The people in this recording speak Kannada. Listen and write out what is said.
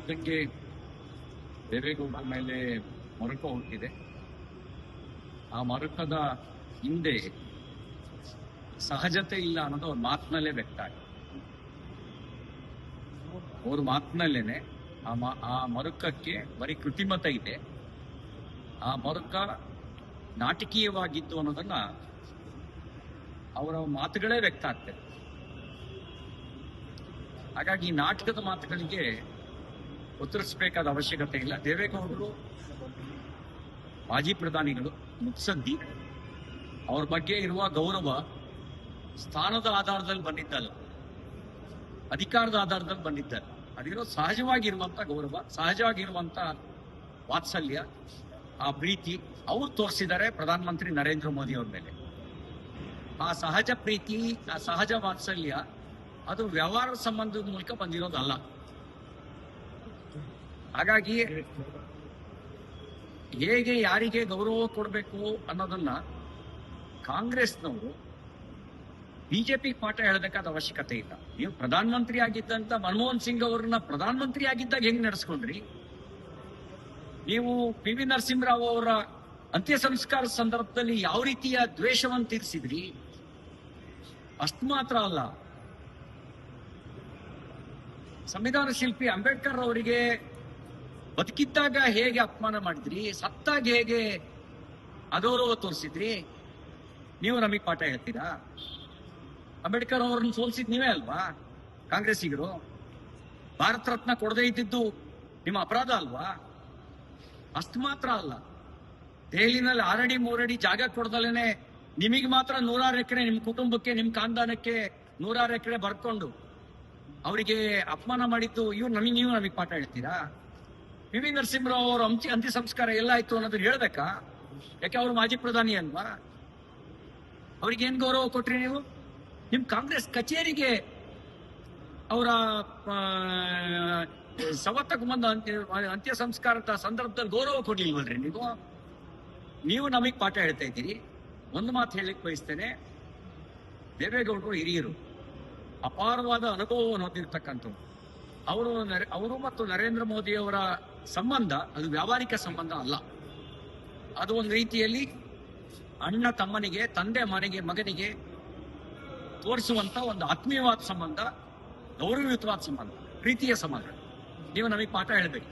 ಇದ್ದಂಗೆ ದೇವೇಗೌಡರ ಮೇಲೆ ಮರುಕ ಹುಟ್ಟಿದೆ. ಆ ಮರುಕದ ಹಿಂದೆ ಸಹಜತೆ ಇಲ್ಲ ಅನ್ನೋದು ಅವ್ರ ಮಾತಿನಲ್ಲೇ ವ್ಯಕ್ತ ಆಗಿದೆ. ಅವ್ರ ಮಾತಿನಲ್ಲೇನೆ ಆ ಮರುಕಕ್ಕೆ ಬರೀ ಕೃತಿಮತ ಇದೆ. ಆ ಮರುಕ ನಾಟಕೀಯವಾಗಿತ್ತು ಅನ್ನೋದನ್ನ ಅವರ ಮಾತುಗಳೇ ವ್ಯಕ್ತ ಆಗ್ತದೆ. ಹಾಗಾಗಿ ಈ ನಾಟಕದ ಮಾತುಗಳಿಗೆ ಉತ್ತರಿಸಬೇಕಾದ ಅವಶ್ಯಕತೆ ಇಲ್ಲ. ದೇವೇಗೌಡರು ಮಾಜಿ ಪ್ರಧಾನಿಗಳು, ಮುತ್ಸದ್ದಿ, ಅವ್ರ ಬಗ್ಗೆ ಇರುವ ಗೌರವ ಸ್ಥಾನದ ಆಧಾರದಲ್ಲಿ ಬಂದಿದ್ದಲ್ಲ, ಅಧಿಕಾರದ ಆಧಾರದಲ್ಲಿ ಬಂದಿದ್ದಲ್ಲ. ಅದಿರೋ ಸಹಜವಾಗಿರುವಂತ ಗೌರವ, ಸಹಜವಾಗಿರುವಂತ ವಾತ್ಸಲ್ಯ, ಆ ಪ್ರೀತಿ ಅವ್ರು ತೋರಿಸಿದ್ದಾರೆ ಪ್ರಧಾನಮಂತ್ರಿ ನರೇಂದ್ರ ಮೋದಿ ಅವ್ರ ಮೇಲೆ. ಆ ಸಹಜ ಪ್ರೀತಿ, ಆ ಸಹಜ ವಾತ್ಸಲ್ಯ ಅದು ವ್ಯವಹಾರ ಸಂಬಂಧದ ಮೂಲಕ ಬಂದಿರೋದಲ್ಲ. ಹಾಗಾಗಿ ಹೇಗೆ ಯಾರಿಗೆ ಗೌರವ ಕೊಡಬೇಕು ಅನ್ನೋದನ್ನ ಕಾಂಗ್ರೆಸ್ನವರು ಬಿಜೆಪಿ ಪಾಠ ಹೇಳಬೇಕಾದ ಅವಶ್ಯಕತೆ ಇಲ್ಲ. ನೀವು ಪ್ರಧಾನಮಂತ್ರಿ ಆಗಿದ್ದಂತ ಮನಮೋಹನ್ ಸಿಂಗ್ ಅವರನ್ನ ಪ್ರಧಾನಮಂತ್ರಿ ಆಗಿದ್ದಾಗ ಹೆಂಗ್ ನಡೆಸ್ಕೊಂಡ್ರಿ? ನೀವು ಪಿ ವಿ ನರಸಿಂಹರಾವ್ ಅವರ ಅಂತ್ಯ ಸಂಸ್ಕಾರ ಸಂದರ್ಭದಲ್ಲಿ ಯಾವ ರೀತಿಯ ದ್ವೇಷವನ್ನು ತೀರಿಸಿದ್ರಿ? ಅಷ್ಟು ಮಾತ್ರ ಅಲ್ಲ, ಸಂವಿಧಾನ ಶಿಲ್ಪಿ ಅಂಬೇಡ್ಕರ್ ಅವರಿಗೆ ಬದುಕಿದ್ದಾಗ ಹೇಗೆ ಅಪಮಾನ ಮಾಡಿದ್ರಿ, ಸತ್ತಾಗ ಹೇಗೆ ಅಗೌರವ ತೋರಿಸಿದ್ರಿ? ನೀವು ನಮಗೆ ಪಾಠ ಹೇಳ್ತೀರಾ? ಅಂಬೇಡ್ಕರ್ ಅವರನ್ನು ಸೋಲಿಸಿದ್ ನೀವೇ ಅಲ್ವಾ ಕಾಂಗ್ರೆಸ್ಸಿಗರು? ಭಾರತ ರತ್ನ ಕೊಡದೇ ಇದ್ದಿದ್ದು ನಿಮ್ಮ ಅಪರಾಧ ಅಲ್ವಾ? ಅಷ್ಟು ಮಾತ್ರ ಅಲ್ಲ, ದೆಹಲಿನಲ್ಲಿ 6 ಅಡಿ 3 ಅಡಿ ಜಾಗ ಕೊಡ್ದಲೇನೆ ನಿಮಗೆ ಮಾತ್ರ 106 ಎಕರೆ, ನಿಮ್ಮ ಕುಟುಂಬಕ್ಕೆ, ನಿಮ್ಮ ಖಾನ್ದಾನಕ್ಕೆ 106 ಎಕರೆ ಬರ್ಕೊಂಡು ಅವರಿಗೆ ಅಪಮಾನ ಮಾಡಿದ್ದು ನೀವು ನಮಗೆ ಪಾಠ ಹೇಳ್ತೀರಾ? ಪಿ ವಿ ನರಸಿಂಹರಾವ್ ಅವರ ಅಂತ್ಯ ಸಂಸ್ಕಾರ ಎಲ್ಲ ಆಯ್ತು ಅನ್ನೋದನ್ನ ಹೇಳ್ಬೇಕಾ? ಯಾಕೆ ಅವರು ಮಾಜಿ ಪ್ರಧಾನಿ ಅಲ್ವಾ? ಅವ್ರಿಗೆ ಏನ್ ಗೌರವ ಕೊಟ್ರಿ ನೀವು? ನಿಮ್ ಕಾಂಗ್ರೆಸ್ ಕಚೇರಿಗೆ ಅವರ ಸವತ್ತಕ್ಕೆ ಬಂದ ಅಂತ್ಯ ಸಂಸ್ಕಾರದ ಸಂದರ್ಭದಲ್ಲಿ ಗೌರವ ಕೊಡ್ಲಿಲ್ವಲ್ರಿ ನೀವು ನಮಗೆ ಪಾಠ ಹೇಳ್ತಾ ಇದ್ದೀರಿ. ಒಂದು ಮಾತು ಹೇಳಲಿಕ್ಕೆ ಬಯಸ್ತೇನೆ, ದೇವೇಗೌಡರು ಹಿರಿಯರು, ಅಪಾರವಾದ ಅನುಭವವನ್ನು ಹೊಂದಿರತಕ್ಕಂಥವ್ರು. ಅವರು ಮತ್ತು ನರೇಂದ್ರ ಮೋದಿ ಅವರ ಸಂಬಂಧ ಅದು ವ್ಯಾವಹಾರಿಕ ಸಂಬಂಧ ಅಲ್ಲ. ಅದು ಒಂದು ರೀತಿಯಲ್ಲಿ ಅಣ್ಣ ತಮ್ಮನಿಗೆ, ತಂದೆ ಮಗನಿಗೆ ತೋರಿಸುವಂತ ಒಂದು ಆತ್ಮೀಯವಾದ ಸಂಬಂಧ, ಗೌರವಯುತವಾದ ಸಂಬಂಧ, ಪ್ರೀತಿಯ ಸಂಬಂಧ. ನೀವು ನಮಗೆ ಪಾಠ ಹೇಳ್ಬೇಕು.